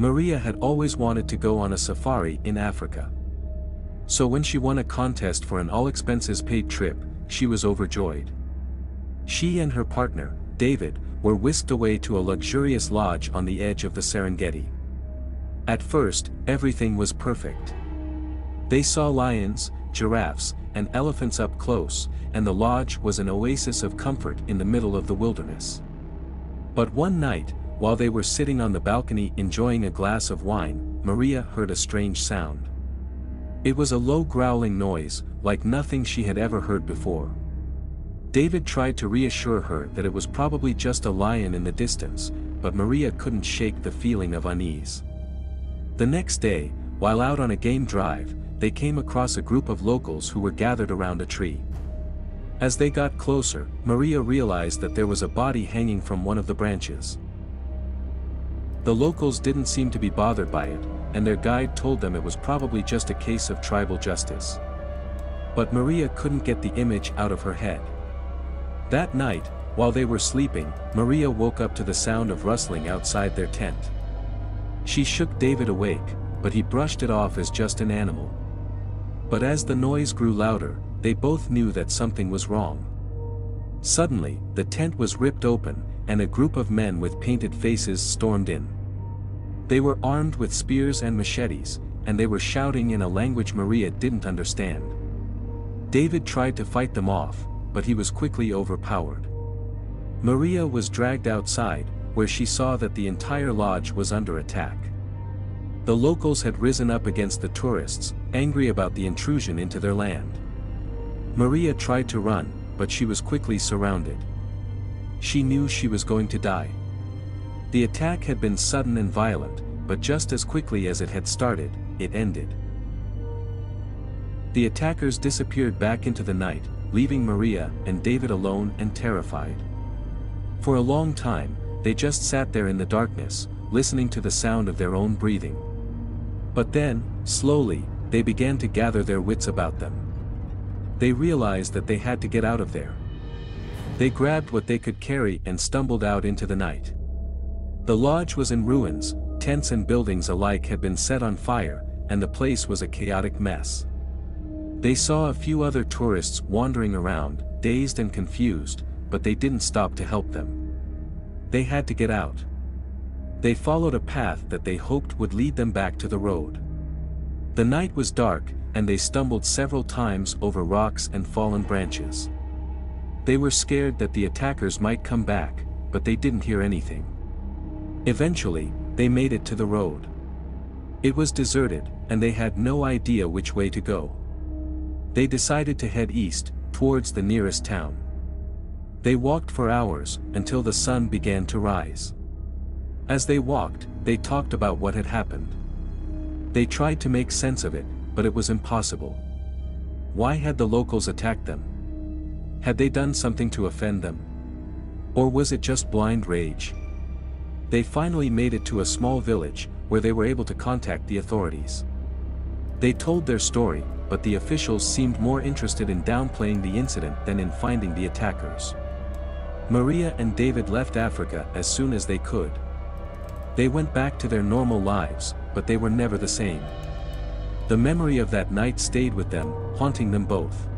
Maria had always wanted to go on a safari in Africa. So when she won a contest for an all-expenses-paid trip, she was overjoyed. She and her partner, David, were whisked away to a luxurious lodge on the edge of the Serengeti. At first, everything was perfect. They saw lions, giraffes, and elephants up close, and the lodge was an oasis of comfort in the middle of the wilderness. But one night, while they were sitting on the balcony enjoying a glass of wine, Maria heard a strange sound. It was a low growling noise, like nothing she had ever heard before. David tried to reassure her that it was probably just a lion in the distance, but Maria couldn't shake the feeling of unease. The next day, while out on a game drive, they came across a group of locals who were gathered around a tree. As they got closer, Maria realized that there was a body hanging from one of the branches. The locals didn't seem to be bothered by it, and their guide told them it was probably just a case of tribal justice. But Maria couldn't get the image out of her head. That night, while they were sleeping, Maria woke up to the sound of rustling outside their tent. She shook David awake, but he brushed it off as just an animal. But as the noise grew louder, they both knew that something was wrong. Suddenly, the tent was ripped open, and a group of men with painted faces stormed in. They were armed with spears and machetes, and they were shouting in a language Maria didn't understand. David tried to fight them off, but he was quickly overpowered. Maria was dragged outside, where she saw that the entire lodge was under attack. The locals had risen up against the tourists, angry about the intrusion into their land. Maria tried to run, but she was quickly surrounded. She knew she was going to die. The attack had been sudden and violent, but just as quickly as it had started, it ended. The attackers disappeared back into the night, leaving Maria and David alone and terrified. For a long time, they just sat there in the darkness, listening to the sound of their own breathing. But then, slowly, they began to gather their wits about them. They realized that they had to get out of there. They grabbed what they could carry and stumbled out into the night. The lodge was in ruins, tents and buildings alike had been set on fire, and the place was a chaotic mess. They saw a few other tourists wandering around, dazed and confused, but they didn't stop to help them. They had to get out. They followed a path that they hoped would lead them back to the road. The night was dark, and they stumbled several times over rocks and fallen branches. They were scared that the attackers might come back, but they didn't hear anything. Eventually, they made it to the road. It was deserted, and they had no idea which way to go. They decided to head east, towards the nearest town. They walked for hours, until the sun began to rise. As they walked, they talked about what had happened. They tried to make sense of it, but it was impossible. Why had the locals attacked them? Had they done something to offend them? Or was it just blind rage? They finally made it to a small village, where they were able to contact the authorities. They told their story, but the officials seemed more interested in downplaying the incident than in finding the attackers. Maria and David left Africa as soon as they could. They went back to their normal lives, but they were never the same. The memory of that night stayed with them, haunting them both.